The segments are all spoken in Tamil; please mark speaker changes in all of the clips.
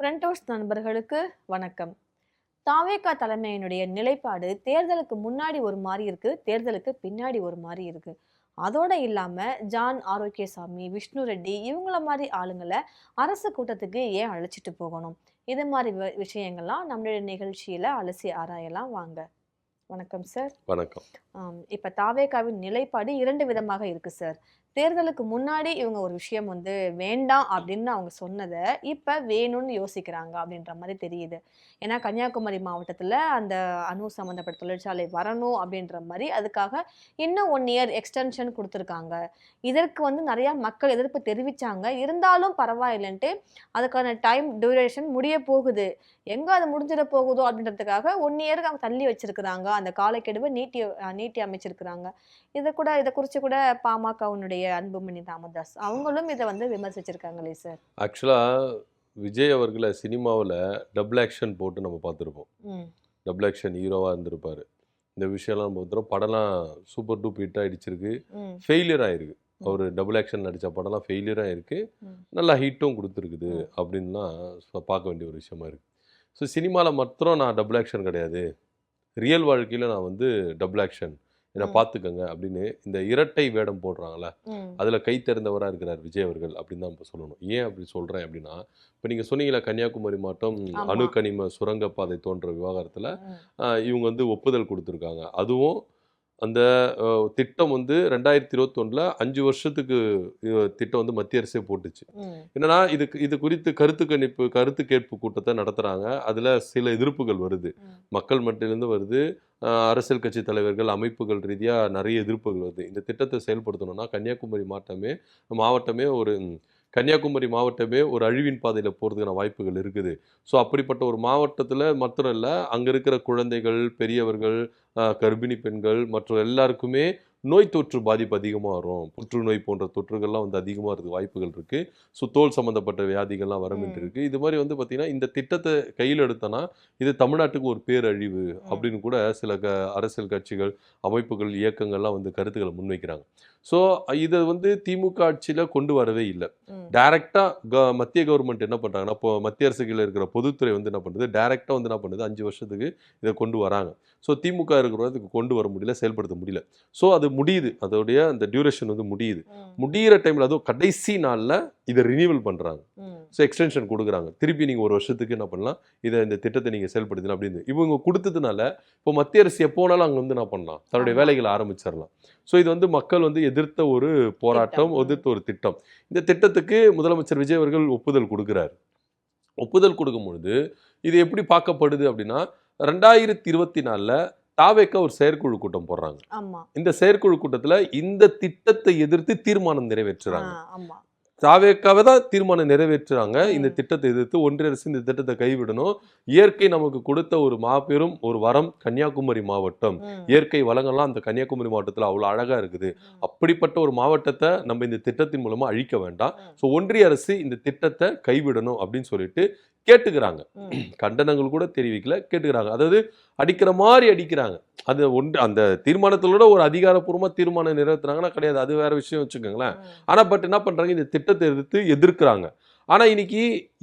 Speaker 1: ஃப்ரண்டோஸ் நண்பர்களுக்கு வணக்கம். தாவேகா தலைமையினுடைய நிலைப்பாடு தேர்தலுக்கு முன்னாடி ஒரு மாரி இருக்கு, தேர்தலுக்கு பின்னாடி ஒரு மாரி இருக்கு. அதோட இல்லாம ஜான் ஆரோக்கியசாமி, விஷ்ணு ரெட்டி இவங்கள மாரி ஆளுங்கள அரசு கூட்டத்துக்கு ஏன் அழைச்சிட்டு போகணும்? இது மாரி விஷயங்கள்லாம் நம்மளுடைய நிகழ்ச்சியில அலசி ஆராயலாம் வாங்க. வணக்கம் சார்.
Speaker 2: வணக்கம்.
Speaker 1: இப்ப தாவேகாவின் நிலைப்பாடு 2 விதமாக இருக்கு சார். தேர்தலுக்கு முன்னாடி இவங்க ஒரு விஷயம் வேண்டாம் அப்படின்னு அவங்க சொன்னத, இப்ப வேணும்னு யோசிக்கிறாங்க அப்படின்ற மாரி தெரியுது. ஏன்னா கன்னியாகுமரி மாவட்டத்துல அந்த அணு சம்மந்தப்பட்ட தொழிற்சாலை வரணும் அப்படின்ற மாரி அதுக்காக இன்னும் 1 இயர் எக்ஸ்டென்ஷன் குடுத்துருக்காங்க. இதற்கு நெறைய மக்கள் எதிர்ப்பு தெரிவிச்சாங்க. இருந்தாலும் பரவாயில்லன்ட்டு அதுக்கான டைம் டியூரேஷன் முடிய போகுது. எங்க அது முடிஞ்சிட போகுதோ அப்படின்றதுக்காக 1 இயருக்கு அவங்க தள்ளி வச்சிருக்கிறாங்க. அந்த காலக்கெடுவ நீட்டி அமைச்சிருக்கிறாங்க. இத குறிச்சு கூட பாமகவினுடைய அன்புமணி ராமதாஸ் அவங்களும் இத விமர்சிச்சிருக்காங்களே சார்.
Speaker 2: ஆக்சுவலா விஜய் அவர்கள சினிமாவுல டபுள் ஆக்ஷன் போட்டு நம்ம பார்த்துருப்போம்.
Speaker 1: ம்.
Speaker 2: டபுள் ஆக்ஷன் ஹீரோவா இருந்திருப்பாரு. இந்த விஷயம்லாம் நம்ம பார்த்துறோம். படம்லாம் சூப்பர் டூப் ஹிட் ஆயிடுச்சிருக்கு.
Speaker 1: ம்.
Speaker 2: ஃபெயிலியர் ஆயிருக்கு.
Speaker 1: ம்.
Speaker 2: அவரு டபுள் ஆக்ஷன் நடிச்ச படம்லாம் ஃபெயிலியர் ஆயிருக்கு.
Speaker 1: ம்.
Speaker 2: நல்லா ஹிட்டும் குடுத்துருக்குது
Speaker 1: ம்.
Speaker 2: அப்படின்லாம் பார்க்க வேண்டிய ஒரு விஷயமா இருக்கு. ஸோ சினிமால மாத்திரம் நான் டபுள் ஆக்ஷன் கிடையாது. ரியல் வாழ்க்கையில நான் டபுள் ஆக்ஷன். என்ன
Speaker 1: ம்.
Speaker 2: பார்த்துக்கங்க அப்படின்னு இந்த இரட்டை வேடம் போடுறாங்கல்ல.
Speaker 1: ம்.
Speaker 2: அதில் கை தேர்ந்தவராக இருக்கிறார் விஜய் அவர்கள் அப்படின்னு தான் இப்போ சொல்லணும். ஏன் அப்படி சொல்கிறேன் அப்படின்னா, இப்போ நீங்கள் சொன்னீங்களா கன்னியாகுமரி மாவட்டம்
Speaker 1: ஆமா.
Speaker 2: அணுக்கனிம சுரங்கப்பாதை தோன்ற விவகாரத்தில்
Speaker 1: ம்.
Speaker 2: இவங்க ஒப்புதல் கொடுத்துருக்காங்க. அதுவும் அந்த திட்டம் 2021 5 வருஷத்துக்கு திட்டம் மத்திய அரசே போட்டுச்சு.
Speaker 1: ம்.
Speaker 2: என்னன்னா இது குறித்து கருத்து கேட்பு கூட்டத்தை நடத்துகிறாங்க. அதில் சில எதிர்ப்புகள் வருது.
Speaker 1: ம்.
Speaker 2: மக்கள் மட்டிலிருந்து வருது. அரசியல் கட்சி தலைவர்கள், அமைப்புகள் ரீதியாக நிறைய எதிர்ப்புகள் வருது. இந்த திட்டத்தை செயல்படுத்தணும்னா கன்னியாகுமரி மாவட்டமே ஒரு அழிவின் பாதையில் போகிறதுக்கான வாய்ப்புகள் இருக்குது. ஸோ அப்படிப்பட்ட ஒரு மாவட்டத்தில் மாத்திரம் இல்லை, அங்கே இருக்கிற குழந்தைகள், பெரியவர்கள், கர்ப்பிணி பெண்கள் மற்றும் எல்லாருக்குமே நோய் தொற்று பாதிப்பு அதிகமாக வரும். புற்றுநோய் போன்ற தொற்றுகள்லாம் அதிகமாக இருக்க வாய்ப்புகள் இருக்குது. ஸோ தோல் சம்மந்தப்பட்ட வியாதிகள்லாம் வரமிட்டு இருக்குது. இது மாதிரி பார்த்தீங்கன்னா இந்த திட்டத்தை கையில் எடுத்தோன்னா இது தமிழ்நாட்டுக்கு ஒரு பேரழிவு அப்படின்னு கூட சில அரசியல் கட்சிகள், அமைப்புகள், இயக்கங்கள்லாம் கருத்துக்களை முன்வைக்கிறாங்க. ஸோ இதை திமுக ஆட்சியில் கொண்டு வரவே இல்லை. டைரெக்டாக மத்திய கவர்மெண்ட் என்ன பண்ணுறாங்கன்னா, இப்போ மத்திய அரசு கீழ இருக்கிற பொதுத்துறை என்ன பண்ணுது, டைரெக்டாக என்ன பண்ணுது, 5 வருஷத்துக்கு இதை கொண்டு வராங்க. ஸோ திமுக இருக்கிறதுக்கு கொண்டு வர முடியல, செயல்படுத்த முடியல. ஸோ அது முடியுது, அதோடைய அந்த டியூரேஷன் முடியுது. முடிகிற டைமில் அதுவும் கடைசி நாளில் இதை ரினியூவல் பண்ணுறாங்க. ஸோ எக்ஸ்டென்ஷன் கொடுக்குறாங்க. திருப்பி நீங்கள் 1 வருஷத்துக்கு என்ன பண்ணலாம், இந்த திட்டத்தை நீங்கள் செயல்படுத்தலாம் அப்படின்னு இவங்க கொடுத்ததுனால இப்போ மத்திய அரசு எப்போ வேணாலும் அங்கே என்ன பண்ணலாம், தன்னுடைய வேலைகளை ஆரம்பிச்சிடலாம். ஸோ இது மக்கள் எதிர்த்த ஒரு போராட்டம், எதிர்த்த ஒரு திட்டம். இந்த திட்டத்துக்கு முதலமைச்சர் விஜய் அவர்கள் ஒப்புதல் கொடுக்குறாரு. ஒப்புதல் கொடுக்கும்பொழுது இது எப்படி பார்க்கப்படுது அப்படின்னா, 2024 தாவேக்கா ஒரு செயற்குழு கூட்டம் போடுறாங்க. இந்த செயற்குழு கூட்டத்தில் இந்த திட்டத்தை எதிர்த்து தீர்மானம் நிறைவேற்றுறாங்க. தாவேக்காவை தான் தீர்மானம் நிறைவேற்றுறாங்க. இந்த திட்டத்தை எதிர்த்து ஒன்றிய அரசு இந்த திட்டத்தை கைவிடணும். இயற்கை நமக்கு கொடுத்த ஒரு மாபெரும் ஒரு வரம் கன்னியாகுமரி மாவட்டம். இயற்கை வளங்கள்லாம் அந்த கன்னியாகுமரி மாவட்டத்தில் அவ்வளோ அழகா இருக்குது. அப்படிப்பட்ட ஒரு மாவட்டத்தை நம்ம இந்த திட்டத்தின் மூலமா அழிக்க வேண்டாம். ஸோ ஒன்றிய அரசு இந்த திட்டத்தை கைவிடணும் அப்படின்னு சொல்லிட்டு கேட்டுக்கிறாங்க. கண்டனங்கள் கூட தெரிவிக்கல, கேட்டுக்கிறாங்க. அதாவது அடிக்கிற மாதிரி அடிக்கிறாங்க. அது அந்த தீர்மானத்திலோட ஒரு அதிகாரப்பூர்வமா தீர்மானம் நிறைவேற்றுறாங்கன்னா கிடையாது, அது வேற விஷயம் வச்சுக்கோங்களேன். ஆனா என்ன பண்றாங்க, இந்த திட்டத்தை எதிர்க்கிறாங்க. ஆனா இன்னைக்கு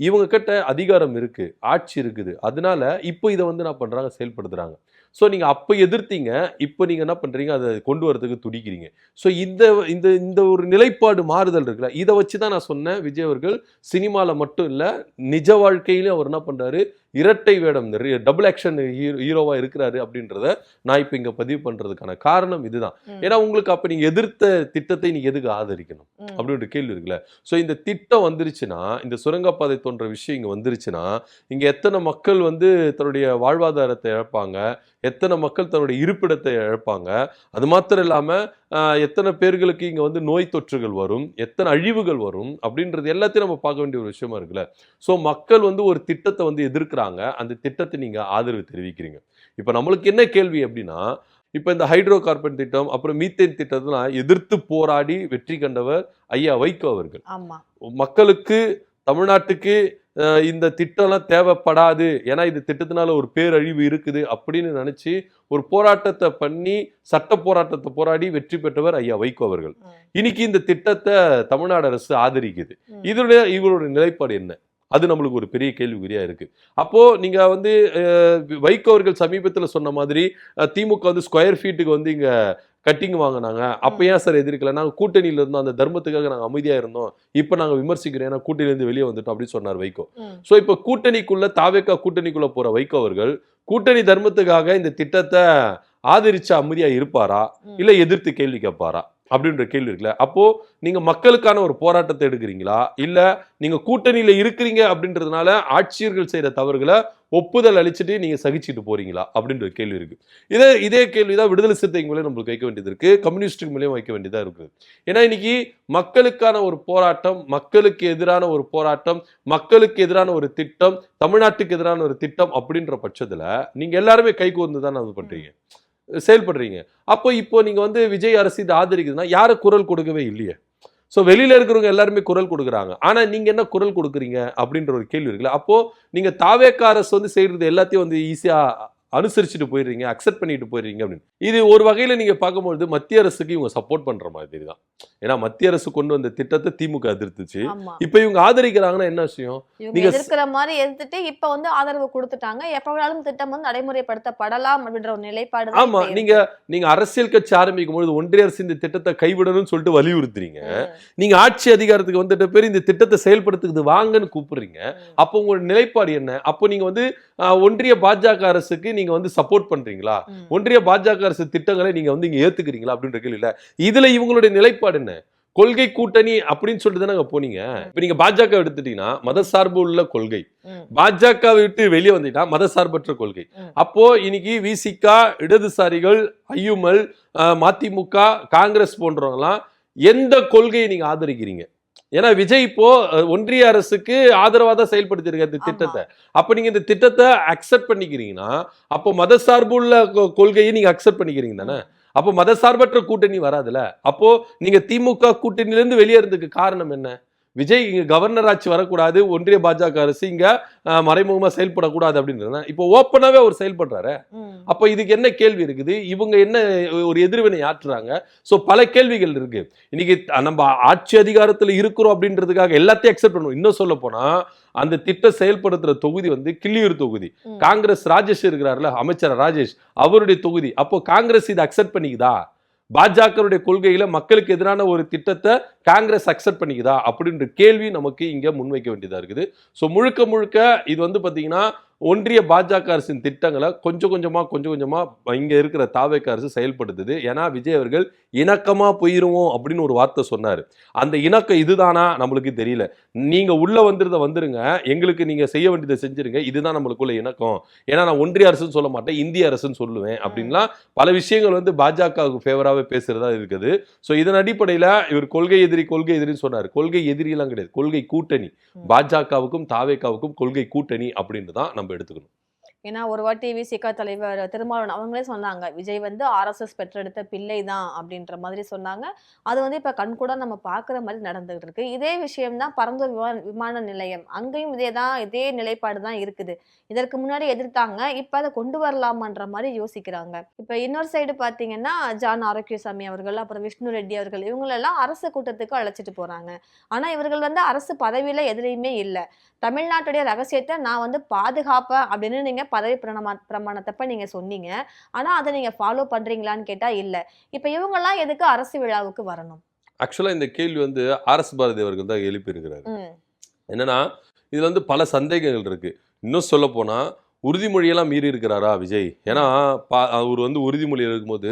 Speaker 2: இவங்க கிட்ட அதிகாரம் இருக்கு, ஆட்சி இருக்குது. அதனால இப்போ இதை என்ன பண்றாங்க, செயல்படுத்துறாங்க. ஸோ நீங்க அப்போ எதிர்த்தீங்க, இப்போ நீங்க என்ன பண்றீங்க, அதை கொண்டு வரதுக்கு துடிக்கிறீங்க. ஸோ இந்த ஒரு நிலைப்பாடு மாறுதல் இருக்குல்ல, இதை வச்சு தான் நான் சொன்னேன், விஜய் அவர்கள் சினிமாவில் மட்டும் இல்லை நிஜ வாழ்க்கையிலும் அவர் என்ன பண்றாரு, இரட்டை வேடம், டபுள் ஆக்ஷன் ஹீரோவா இருக்கிறாரு அப்படின்றத நான் இப்போ இங்க பதிவு பண்றதுக்கான காரணம் இதுதான். ஏன்னா உங்களுக்கு அப்ப நீங்க எதிர்த்த திட்டத்தை நீங்க எதுக்கு ஆதரிக்கணும் அப்படின்ற கேள்வி இருக்குல்ல. ஸோ இந்த திட்டம் வந்துருச்சுன்னா, இந்த சுரங்கப்பாதை தோன்ற விஷயம் இங்க வந்துருச்சுன்னா, இங்க எத்தனை மக்கள் தன்னுடைய வாழ்வாதாரத்தை இழப்பாங்க, எத்தனை மக்கள் தன்னுடைய இருப்பிடத்தை இழப்பாங்க. அது மாத்திரம் இல்லாம எத்தனை பேர்களுக்கு இங்க நோய் தொற்றுகள் வரும், எத்தனை அழிவுகள் வரும் அப்படின்றது எல்லாத்தையும் நம்ம பார்க்க வேண்டிய ஒரு விஷயமா இருக்குல்ல. ஸோ மக்கள் ஒரு திட்டத்தை எதிர்க்கிறாங்க, அந்த திட்டத்தை நீங்க ஆதரவு தெரிவிக்கிறீங்க. இப்ப நம்மளுக்கு என்ன கேள்வி அப்படின்னா, இப்ப இந்த ஹைட்ரோ கார்பன் திட்டம், அப்புறம் மீத்தேன் திட்டத்தெல்லாம் எதிர்த்து போராடி வெற்றி கண்டவர் ஐயா வைகோ அவர்கள். மக்களுக்கு, தமிழ்நாட்டுக்கு இந்த திட்டம்லாம் தேவைப்படாது, ஏன்னா இந்த திட்டத்தினால ஒரு பேரழிவு இருக்குது அப்படின்னு நினைச்சு ஒரு போராட்டத்தை பண்ணி, சட்ட போராட்டத்தை போராடி வெற்றி பெற்றவர் ஐயா வைகோ அவர்கள். இன்னைக்கு இந்த திட்டத்தை தமிழ்நாடு அரசு ஆதரிக்குது. இவருடைய நிலைப்பாடு என்ன? அது நம்மளுக்கு ஒரு பெரிய கேள்விக்குறியா இருக்கு. அப்போ நீங்க வந்து வைகோ அவர்கள் சமீபத்துல சொன்ன மாதிரி திமுக வந்து ஸ்கொயர் ஃபீட்டுக்கு வந்து இங்க கட்டிங் வாங்கினாங்க. அப்ப
Speaker 1: ம்.
Speaker 2: ஏன் சார் எதிர்க்கல? நாங்க கூட்டணியில இருந்தோம். அந்த தர்மத்துக்காக நாங்க அமைதியா இருந்தோம். இப்ப நாங்க விமர்சிக்கிறோம். ஏன்னா கூட்டணியில இருந்து வெளியே வந்துட்டோம் அப்படின்னு சொன்னார் வைகோ.
Speaker 1: ம்.
Speaker 2: சோ இப்ப கூட்டணிக்குள்ள தாவேகா கூட்டணிக்குள்ள போற வைகோ அவர்கள் கூட்டணி தர்மத்துக்காக இந்த திட்டத்தை ஆதரிச்சு அமைதியா இருப்பாரா?
Speaker 1: ம்.
Speaker 2: இல்ல எதிர்த்து கேள்வி கேட்பாரா? அப்படின்ற கேள்வி இருக்குல்ல. அப்போ நீங்க மக்களுக்கான ஒரு போராட்டத்தை எடுக்கிறீங்களா? இல்ல நீங்க கூட்டணியில இருக்கிறீங்க அப்படின்றதுனால ஆட்சியர்கள் செய்யற தவறுகளை ஒப்புதல் அளிச்சுட்டு நீங்க சகிச்சுட்டு போறீங்களா? அப்படின்ற கேள்வி இருக்கு. இதே கேள்விதான் விடுதலை சிறுத்தைகள் மேலே நம்மளுக்கு வைக்க வேண்டியது இருக்கு. கம்யூனிஸ்டுக்கு மேலேயும் வைக்க வேண்டியதா இருக்கு. ஏன்னா இன்னைக்கு மக்களுக்கான ஒரு போராட்டம், மக்களுக்கு எதிரான ஒரு போராட்டம், மக்களுக்கு எதிரான ஒரு திட்டம், தமிழ்நாட்டுக்கு எதிரான ஒரு திட்டம் அப்படின்ற பட்சத்துல நீங்க எல்லாருமே கைகோர்ந்து தான் அது பண்றீங்க, செயல்படுறீங்க. அப்போ இப்போ நீங்க வந்து விஜய் அரசு இதை ஆதரிக்குதுன்னா யாரும் குரல் கொடுக்கவே இல்லையே. சோ வெளியில இருக்கிறவங்க எல்லாருமே குரல் கொடுக்குறாங்க. ஆனா நீங்க என்ன குரல் கொடுக்குறீங்க அப்படின்ற ஒரு கேள்வி இருக்குல்ல. அப்போ நீங்க தாவேக அரசு வந்து செய்யறது எல்லாத்தையும் வந்து ஈஸியா அனுசரிச்சுட்டு போயிடுறீங்க, அக்செப்ட் பண்ணிட்டு போயிடுறீங்க அப்படின்னு. இது ஒரு வகையில நீங்க பார்க்கும்பொழுது மத்திய அரசுக்கு இவங்க சப்போர்ட் பண்ற மாதிரி தான். ஏன்னா மத்திய அரசு கொண்டு வந்த திட்டத்தை திமுக எதிர்த்துச்சு.
Speaker 1: ஆமா.
Speaker 2: இப்ப இவங்க ஆதரிக்கிறாங்கன்னா என்ன விஷயம்?
Speaker 1: இவங்க
Speaker 2: நீங்க
Speaker 1: எதிர்க்கிற மாதிரி எதிர்த்துட்டு இப்ப வந்து ஆதரவு குடுத்துட்டாங்க. எப்ப வேணாலும் திட்டம் வந்து நடைமுறைப்படுத்தப்படலாம் அப்படின்ற ஒரு நிலைப்பாடு தான்
Speaker 2: ஆமா,
Speaker 1: இப்ப
Speaker 2: நீங்க
Speaker 1: இருக்கு.
Speaker 2: நீங்க அரசியல் கட்சி ஆரம்பிக்கும் பொழுது ஒன்றிய அரசு இந்த திட்டத்தை கைவிடணும்னு சொல்லிட்டு வலியுறுத்துறீங்க.
Speaker 1: ம்.
Speaker 2: நீங்க ஆட்சி அதிகாரத்துக்கு வந்துட்ட பேர் இந்த திட்டத்தை செயல்படுத்துறது வாங்கன்னு கூப்பிடுறீங்க.
Speaker 1: ம்.
Speaker 2: அப்போ உங்களோட நிலைப்பாடு என்ன? அப்போ நீங்க வந்து ஒன்றிய பாஜக அரசுக்கு நீங்க வந்து சப்போர்ட் பண்றீங்களா?
Speaker 1: ம்.
Speaker 2: ஒன்றிய பாஜக அரசு திட்டங்களை நீங்க வந்து இங்க ஏத்துக்கிறீங்களா அப்படின்ற கேள்வி இல்ல. இதுல இவங்களுடைய நிலைப்பாடு என்ன? கொள்கை கூட்டணி அப்படின்னு சொல்லிட்டு தானே அங்க போனீங்க. இப்ப நீங்க பாஜக எடுத்துட்டீங்கன்னா மதசார்பு உள்ள கொள்கை,
Speaker 1: ம்.
Speaker 2: பாஜக விட்டு வெளியே வந்துட்டா மதசார்பற்ற கொள்கை.
Speaker 1: ம்.
Speaker 2: அப்போ இன்னைக்கு விசிகா, இடதுசாரிகள், ஐயுமல், மதிமுக, காங்கிரஸ் போன்றவங்கலாம் எந்த கொள்கையை நீங்க ஆதரிக்கிறீங்க? ஏன்னா விஜய் இப்போ ஒன்றிய அரசுக்கு ஆதரவா தான் செயல்படுத்தி இருக்க இந்த
Speaker 1: ஆமா.
Speaker 2: திட்டத்தை. அப்ப நீங்க இந்த திட்டத்தை அக்செப்ட் பண்ணிக்கிறீங்கன்னா அப்போ மதசார்புள்ள கொள்கையை நீங்க அக்செப்ட் பண்ணிக்கிறீங்க தானே.
Speaker 1: ம்.
Speaker 2: அப்போ மதசார்பற்ற கூட்டணி வராதுல. அப்போ நீங்க திமுக கூட்டணியில இருந்து வெளியேறதுக்கு காரணம் என்ன? விஜய் இங்க கவர்னர் ஆட்சி வரக்கூடாது, ஒன்றிய பாஜக அரசு இங்க மறைமுகமா செயல்படக்கூடாது அப்படின்றத இப்போ ஓப்பனாவே அவர் செயல்படுறாரு.
Speaker 1: ம்.
Speaker 2: அப்ப இதுக்கு என்ன கேள்வி இருக்குது? இவங்க என்ன ஒரு எதிர்வினை ஆற்றுறாங்க? சோ பல கேள்விகள் இருக்கு. இன்னைக்கு நம்ம ஆட்சி அதிகாரத்துல இருக்கிறோம் அப்படின்றதுக்காக எல்லாத்தையும் அக்செப்ட் பண்ணுவோம். இன்னும் சொல்ல போனா அந்த திட்டம் செயல்படுத்துற தொகுதி வந்து கிள்ளியூர் தொகுதி.
Speaker 1: ம்.
Speaker 2: காங்கிரஸ் ராஜேஷ் இருக்கிறார்ல, அமைச்சர் ராஜேஷ், அவருடைய தொகுதி. அப்போ காங்கிரஸ் இதை அக்செப்ட் பண்ணிக்குதா? பாஜகவுடைய கொள்கையில மக்களுக்கு எதிரான ஒரு திட்டத்தை காங்கிரஸ் அக்செப்ட் பண்ணிக்குதா அப்படின்ற கேள்வி நமக்கு இங்க முன்வைக்க வேண்டியதா இருக்குது. சோ முழுக்க முழுக்க இது வந்து பாத்தீங்கன்னா ஒன்றிய பாஜக அரசின் திட்டங்களை கொஞ்சம் கொஞ்சமா இங்க இருக்கிற தாவேக அரசு செயல்படுத்துது. ஏன்னா விஜய் அவர்கள் இணக்கமா போயிருவோம் அப்படின்னு ஒரு வார்த்தை சொன்னாரு. அந்த இணக்கம் இதுதானா நம்மளுக்கு தெரியல. நீங்க உள்ள வந்துருங்க, எங்களுக்கு நீங்க செய்ய வேண்டியதை செஞ்சிருங்க, இதுதான் நம்மளுக்குள்ள இணக்கம். ஏன்னா நான் ஒன்றிய அரசுன்னு சொல்ல மாட்டேன், இந்திய அரசுன்னு சொல்லுவேன்
Speaker 1: ம்.
Speaker 2: அப்படின்லாம் பல விஷயங்கள் வந்து பாஜகவுக்கு ஃபேவராகவே பேசுறதா இருக்குது. ஸோ இதன் அடிப்படையில் இவர் கொள்கை எதிரின்னு சொன்னார். கொள்கை எதிரியெல்லாம் கிடையாது, கொள்கை கூட்டணி.
Speaker 1: ம்.
Speaker 2: பாஜகவுக்கும் தாவேகாவுக்கும் கொள்கை கூட்டணி அப்படின்னு தான் நம்ம எடுத்துக்கணும்.
Speaker 1: ஏன்னா ஒரு வாட்டி விசிக தலைவர் திருமாவளவன் அவங்களே சொன்னாங்க, விஜய் வந்து ஆர்எஸ்எஸ் பெற்றெடுத்த பிள்ளை தான் அப்படின்ற மாதிரி சொன்னாங்க. அது வந்து இப்ப கண்கூடா நம்ம பார்க்குற மாதிரி நடந்துகிட்டு இருக்கு. இதே விஷயம் தான் பரந்தூர் விமான நிலையம். அங்கேயும் இதே நிலைப்பாடு தான் இருக்குது. இதற்கு முன்னாடி எதிர்த்தாங்க. இப்ப அத கொண்டு வரலாமான்ற மாதிரி யோசிக்கிறாங்க. இப்ப இன்னொரு சைடு பார்த்தீங்கன்னா, ஜான் ஆரோக்கியசாமி அவர்கள், அப்புறம் விஷ்ணு ரெட்டி அவர்கள் இவங்களெல்லாம் அரசு கூட்டத்துக்கு அழைச்சிட்டு போறாங்க. ஆனா இவர்கள் வந்து அரசு பதவியில எதுலயுமே இல்ல. தமிழ்நாட்டுடைய ரகசியத்தை நான் வந்து பாதுகாப்பேன் அப்படின்னு நீங்க பதவி பிரமாணத்தப்ப நீங்க சொன்னீங்க. ஆனா அத நீங்க ஃபாலோ பண்றீங்களான்னு கேட்டா இல்ல. இப்ப இவங்கலாம் எதுக்கு அரசு விழாவுக்கு வரணும்?
Speaker 2: ஆக்சுவலா இந்த கேள்வி வந்து ஆர்.எஸ். பாரதி அவர்கள் தான் எழுப்பி இருக்கிறாரு.
Speaker 1: ம்.
Speaker 2: என்னன்னா இதுல வந்து பல சந்தேகங்கள் இருக்கு. இன்னும் சொல்ல போனா உறுதிமொழியெல்லாம் மீறி இருக்கிறாரா விஜய்? ஏன்னா அவர் வந்து உறுதிமொழி எடுக்கும்போது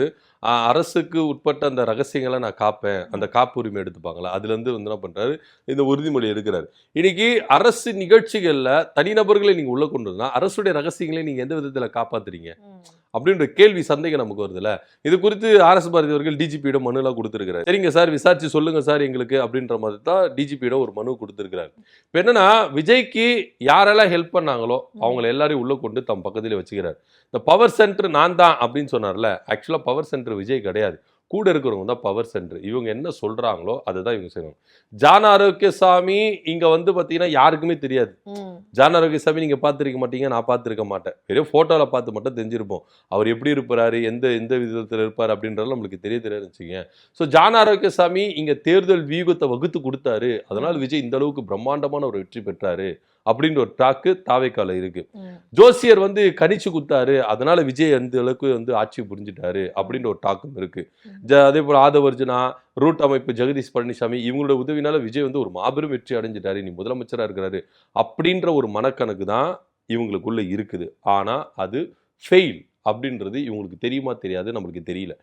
Speaker 2: அரசுக்கு உட்பட்ட அந்த ரகசியங்களை நான் காப்பேன், அந்த காப்புரிமை எடுத்துப்பாங்களா, அதுல இருந்து வந்து என்ன பண்றாரு, இந்த உறுதிமொழி எடுக்கிறாரு. இன்னைக்கு அரசு நிகழ்ச்சிகள்ல தனிநபர்களை நீங்க உள்ள கொண்டு வந்தா அரசுடைய ரகசியங்களை நீங்க எந்த விதத்துல காப்பாத்துறீங்க
Speaker 1: ம்.
Speaker 2: அப்படின்ற கேள்வி சந்தேகம் நமக்கு வருதுல்ல. இது குறித்து ஆர்.எஸ். பாரதி அவர்கள் டிஜிபியிடம் மனுலாம் கொடுத்திருக்கிறார். சரிங்க சார், விசாரிச்சு சொல்லுங்க சார் எங்களுக்கு அப்படின்ற மாதிரி தான் டிஜிபியிடம் ஒரு மனு கொடுத்திருக்கிறார். இப்போ என்னன்னா விஜய்க்கு யாரெல்லாம் ஹெல்ப் பண்ணாங்களோ அவங்களை எல்லாரையும் உள்ள கொண்டு தம் பக்கத்திலே வச்சுக்கிறார். இந்த பவர் சென்டர் நான் தான் அப்படின்னு சொன்னார்ல, ஆக்சுவலா பவர் சென்டர் விஜய் கிடையாது, கூட இருக்கிறவங்க தான் பவர் சென்டர். இவங்க என்ன சொல்றாங்களோ அதுதான் இவங்க செய்வாங்க. ஜான் ஆரோக்கியசாமி இங்க வந்து பாத்தீங்கன்னா யாருக்குமே தெரியாது.
Speaker 1: ம்.
Speaker 2: ஜான் ஆரோக்கியசாமி நீங்க பார்த்திருக்க மாட்டீங்க, நான் பார்த்திருக்க மாட்டேன். வெறும் போட்டோல பார்த்து மட்டும் தெரிஞ்சிருப்போம். அவர் எப்படி இருப்பாரு, எந்த எந்த விதத்தில் இருப்பார் அப்படின்றது நம்மளுக்கு தெரியாதுன்னு வச்சுக்கோங்க. ஸோ ஜான் ஆரோக்கியசாமி இங்க தேர்தல் வியூகத்தை வகுத்து கொடுத்தாரு, அதனால விஜய் இந்த அளவுக்கு பிரம்மாண்டமான ஒரு வெற்றி பெற்றாரு அப்படின்ற ஒரு டாக்கு தாவேக்கால இருக்கு.
Speaker 1: ம்.
Speaker 2: ஜோசியர் வந்து கணிச்சு குத்தாரு, அதனால விஜய் அந்த அளவுக்கு வந்து ஆட்சி புரிஞ்சுட்டாரு அப்படின்ற ஒரு டாக்கும் இருக்கு.
Speaker 1: ம்.
Speaker 2: அதே போல ஆதவர்ஜுனா, ரூட் அமைப்பு ஜெகதீஷ் பழனிசாமி இவங்களோட உதவினால விஜய் வந்து ஒரு மாபெரும் வெற்றி அடைஞ்சிட்டாரு, நீ முதலமைச்சரா இருக்கிறாரு அப்படின்ற ஒரு மனக்கணக்கு தான் இவங்களுக்குள்ள இருக்குது. ஆனா அது ஃபெயில் அப்படின்றது இவங்களுக்கு தெரியுமா தெரியாது, நம்மளுக்கு தெரியல.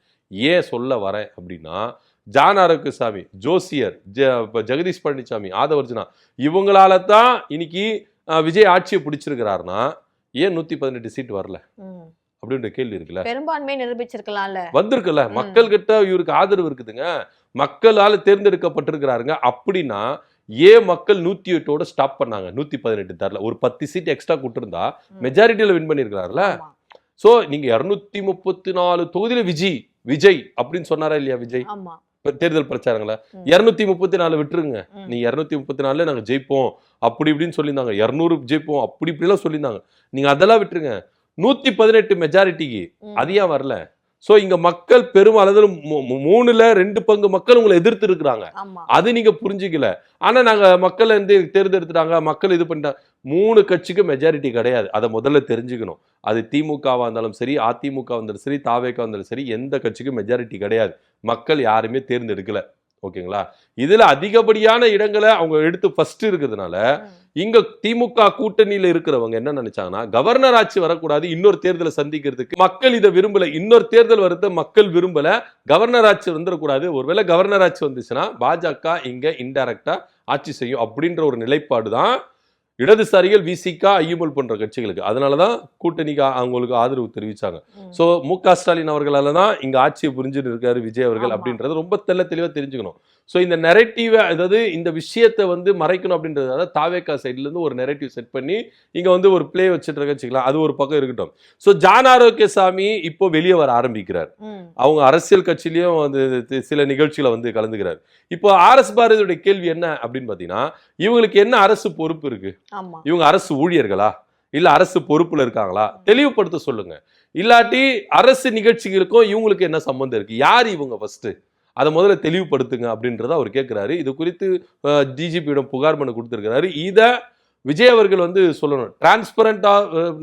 Speaker 2: ஏன் சொல்ல வரேன் அப்படின்னா, ஜான் ஆரோக்கியசாமி, ஜோசியர், ஜெகதீஷ் பழனிசாமி, ஆதவர்ஜுனா இவங்களால தான் இன்னைக்கு விஜய் ஆட்சியை பிடிச்சிருக்கிறாருன்னா ஏன் 118 சீட் வரல
Speaker 1: ம்.
Speaker 2: அப்படின்ற கேள்வி இருக்குல்ல.
Speaker 1: பெரும்பான்மையை நிரூபிச்சிருக்கலாம்ல.
Speaker 2: வந்திருக்குல்ல,
Speaker 1: ம்.
Speaker 2: மக்கள் கிட்ட இவருக்கு ஆதரவு இருக்குதுங்க, மக்களால தேர்ந்தெடுக்கப்பட்டிருக்கிறாருங்க. அப்படின்னா ஏன் மக்கள் 108ஓட ஸ்டாப் பண்ணாங்க, 118 தரல? ஒரு 10 சீட் எக்ஸ்ட்ரா கொடுத்திருந்தா
Speaker 1: ம்.
Speaker 2: மெஜாரிட்டியில வின் பண்ணியிருக்கிறாருல.
Speaker 1: ஆமா.
Speaker 2: சோ நீங்க 234 தொகுதியில விஜய் அப்படின்னு சொன்னாரா இல்லையா விஜய்
Speaker 1: ஆமா.
Speaker 2: தேர்தல் பிரச்சாரங்கள?
Speaker 1: ம்.
Speaker 2: 234 விட்டுருங்க,
Speaker 1: ம்.
Speaker 2: நீ 234 நாங்க ஜெயிப்போம் அப்படி இப்படின்னு சொல்லியிருந்தாங்க, 200 ஜெயிப்போம் அப்படி இப்படிலாம் சொல்லியிருந்தாங்க. நீங்க அதெல்லாம் விட்டுருங்க, 118 மெஜாரிட்டிக்கு
Speaker 1: ம்.
Speaker 2: அது ஏன் வரல? சோ இங்க மக்கள் பெருமளவில் 3ல 2 பங்கு மக்கள் உங்களை எதிர்த்து இருக்கிறாங்க,
Speaker 1: ஆமா.
Speaker 2: அது நீங்க புரிஞ்சுக்கல. ஆனா நாங்க மக்கள் வந்து தேர்ந்தெடுத்துட்டாங்க, மக்கள் இது பண்ணிட்டாங்க. 3 கட்சிக்கு மெஜாரிட்டி கிடையாது, அதை முதல்ல தெரிஞ்சுக்கணும். அது திமுகவா இருந்தாலும் சரி, அதிமுக இருந்தாலும் சரி, தாவேகா இருந்தாலும் சரி, எந்த கட்சிக்கும் மெஜாரிட்டி கிடையாது. மக்கள் யாருமே தேர்ந்தெடுக்கல. ஓகேங்களா? இதுல அதிகப்படியான இடங்களை அவங்க எடுத்து ஃபர்ஸ்ட் இருக்கிறதுனால
Speaker 1: ம்.
Speaker 2: இங்க திமுக கூட்டணியில இருக்கிறவங்க என்ன நினைச்சாங்கன்னா, கவர்னர் ஆட்சி வரக்கூடாது, இன்னொரு தேர்தலை சந்திக்கிறதுக்கு மக்கள் இதை விரும்பல, இன்னொரு தேர்தல் வரத மக்கள் விரும்பல, கவர்னர் ஆட்சி வந்துடக்கூடாது, ஒருவேளை கவர்னர் ஆட்சி வந்துச்சுன்னா பாஜக இங்க இன்டைரக்டா ஆட்சி செய்யும் அப்படின்ற ஒரு நிலைப்பாடு தான் இடதுசாரிகள், விசிகா, ஐயுமல் போன்ற கட்சிகளுக்கு. அதனாலதான் கூட்டணிக்கு அவங்களுக்கு ஆதரவு தெரிவிச்சாங்க.
Speaker 1: ம்.
Speaker 2: சோ மு.க. ஸ்டாலின் அவர்களால தான் இங்க ஆட்சியை புரிஞ்சுட்டு இருக்காரு விஜய் அவர்கள்
Speaker 1: ஆமா.
Speaker 2: அப்படின்றது ரொம்ப தெளிவா தெரிஞ்சுக்கணும். சோ இந்த நெரேட்டிவ், அதாவது இந்த விஷயத்தை வந்து மறைக்கணும் அப்படின்றதால தாவேகா சைட்ல இருந்து ஒரு நெரேட்டிவ் செட் பண்ணி இங்க வந்து ஒரு பிளே வச்சுட்டு வச்சுக்கலாம், அது ஒரு பக்கம் இருக்கட்டும். சோ ஜான் ஆரோக்கியசாமி இப்போ வெளியே வர ஆரம்பிக்கிறார்,
Speaker 1: ம்.
Speaker 2: அவங்க அரசியல் கட்சியிலயும் வந்து சில நிகழ்ச்சிகளை வந்து கலந்துக்கிறார். இப்போ ஆர்.எஸ். பாரதியுடைய கேள்வி என்ன அப்படின்னு பாத்தீங்கன்னா, இவங்களுக்கு என்ன அரசு பொறுப்பு இருக்கு?
Speaker 1: ஆமா.
Speaker 2: இவங்க அரசு ஊழியர்களா, இல்ல அரசு பொறுப்புல இருக்காங்களா? தெளிவுபடுத்த சொல்லுங்க. இல்லாட்டி அரசு நிகழ்ச்சிகளுக்கும் இவங்களுக்கு என்ன சம்பந்தம் இருக்கு? யார் இவங்க ஃபர்ஸ்ட்? அதை முதல்ல தெளிவுபடுத்துங்க அப்படின்றத அவர் கேட்கிறாரு. இது குறித்து டிஜிபியிடம் புகார் மனு கொடுத்திருக்கிறாரு. இத விஜய் அவர்கள் வந்து சொல்லணும். டிரான்ஸ்பரண்டா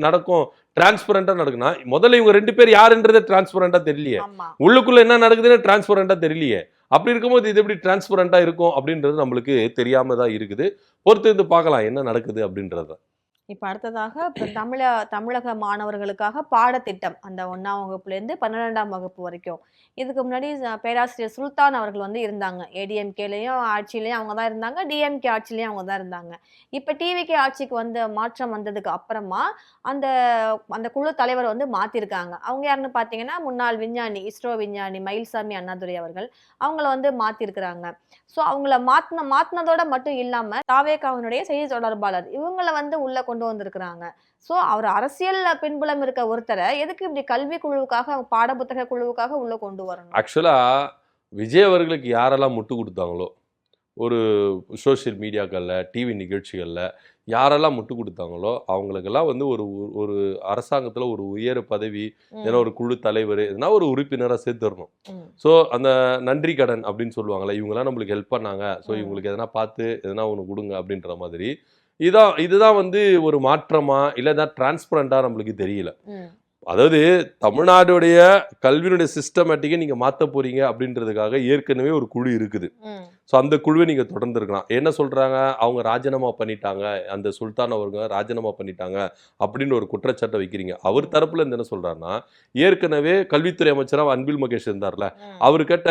Speaker 2: நடக்கும், டிரான்ஸ்பரண்டா நடக்குன்னா முதல்ல இவங்க 2 பேர் யாருன்றதே டிரான்ஸ்பரண்டா தெரியலையே,
Speaker 1: ஆமா.
Speaker 2: உள்ளுக்குள்ள என்ன நடக்குதுன்னு டிரான்ஸ்பரண்டா தெரியலையே. அப்படி இருக்கும்போது இது எப்படி டிரான்ஸ்பரண்டா இருக்கும் அப்படின்றது நம்மளுக்கு தெரியாம தான் இருக்குது. பொறுத்து இருந்து பார்க்கலாம் என்ன நடக்குது அப்படின்றத.
Speaker 1: இப்ப அடுத்ததாக இப்ப தமிழக மாணவர்களுக்காக பாடத்திட்டம் அந்த 1ஆம் வகுப்புலேருந்து 12ஆம் வகுப்பு வரைக்கும். இதுக்கு முன்னாடி பேராசிரியர் சுல்தான் அவர்கள் வந்து இருந்தாங்க. ஏடிஎம்கேலயும் ஆட்சியிலயும் அவங்க தான் இருந்தாங்க. டிஎம்கே ஆட்சியிலயும் அவங்க தான் இருந்தாங்க. இப்ப டிவிகே ஆட்சிக்கு வந்து மாற்றம் வந்ததுக்கு அப்புறமா அந்த அந்த குழு தலைவர் வந்து மாத்திருக்காங்க. அவங்க யாருன்னு பார்த்தீங்கன்னா, முன்னாள் விஞ்ஞானி, இஸ்ரோ விஞ்ஞானி மயில்சாமி அண்ணாதுரை அவர்கள். அவங்கள வந்து மாத்திருக்கிறாங்க. ஸோ அவங்கள மாத்துனதோட மட்டும் இல்லாம தாவேகாவினுடைய செய்தி தொடர்பாளர் இவங்கள வந்து உள்ள கொண்டு வந்திருக்கிறாங்க. ஸோ அவர் அரசியல் பின்புலம் இருக்க ஒருத்தரை எதுக்கு இப்படி கல்வி குழுவுக்காக, பாடப்புத்தக குழுவுக்காக உள்ள கொண்டு வரணும்?
Speaker 2: ஆக்சுவலா விஜய் அவர்களுக்கு யாரெல்லாம் முட்டு கொடுத்தாங்களோ, ஒரு சோஷியல் மீடியாக்கள்ல, டிவி நிகழ்ச்சிகள்ல யாரெல்லாம் முட்டு கொடுத்தாங்களோ அவங்களுக்கெல்லாம் வந்து ஒரு ஒரு அரசாங்கத்துல ஒரு உயர் பதவி, ஏன்னா
Speaker 1: ம்.
Speaker 2: ஒரு குழு தலைவர், எதுனா ஒரு உறுப்பினரா சேர்த்துடணும்.
Speaker 1: ம்.
Speaker 2: ஸோ அந்த நன்றி கடன் அப்படின்னு சொல்லுவாங்கல்ல, இவங்கெல்லாம் நம்மளுக்கு ஹெல்ப் பண்ணாங்க, ஸோ
Speaker 1: ம்.
Speaker 2: இவங்களுக்கு எதனா பார்த்து எதனா ஒன்று கொடுங்க அப்படின்ற மாதிரி. இதுதான் வந்து ஒரு மாற்றமா இல்லை டிரான்ஸ்பரண்டா நம்மளுக்கு தெரியல.
Speaker 1: ம்.
Speaker 2: அதாவது தமிழ்நாடுடைய கல்வியினுடைய சிஸ்டமேட்டிக்கை நீங்க மாத்த போறீங்க அப்படின்றதுக்காக ஏற்கனவே ஒரு குழு இருக்குது.
Speaker 1: ம்.
Speaker 2: ஸோ அந்த குழுவை நீங்க தொடர்ந்து இருக்கலாம். என்ன சொல்றாங்க, அவங்க ராஜினாமா பண்ணிட்டாங்க, அந்த சுல்தான் அவங்க ராஜினாமா பண்ணிட்டாங்க அப்படின்னு ஒரு குற்றச்சாட்டை வைக்கிறீங்க. அவர் தரப்புல இருந்து என்ன சொல்றாருன்னா, ஏற்கனவே கல்வித்துறை அமைச்சராக அன்பில் மகேஷ் இருந்தார்ல,
Speaker 1: ம்.
Speaker 2: அவர்கிட்ட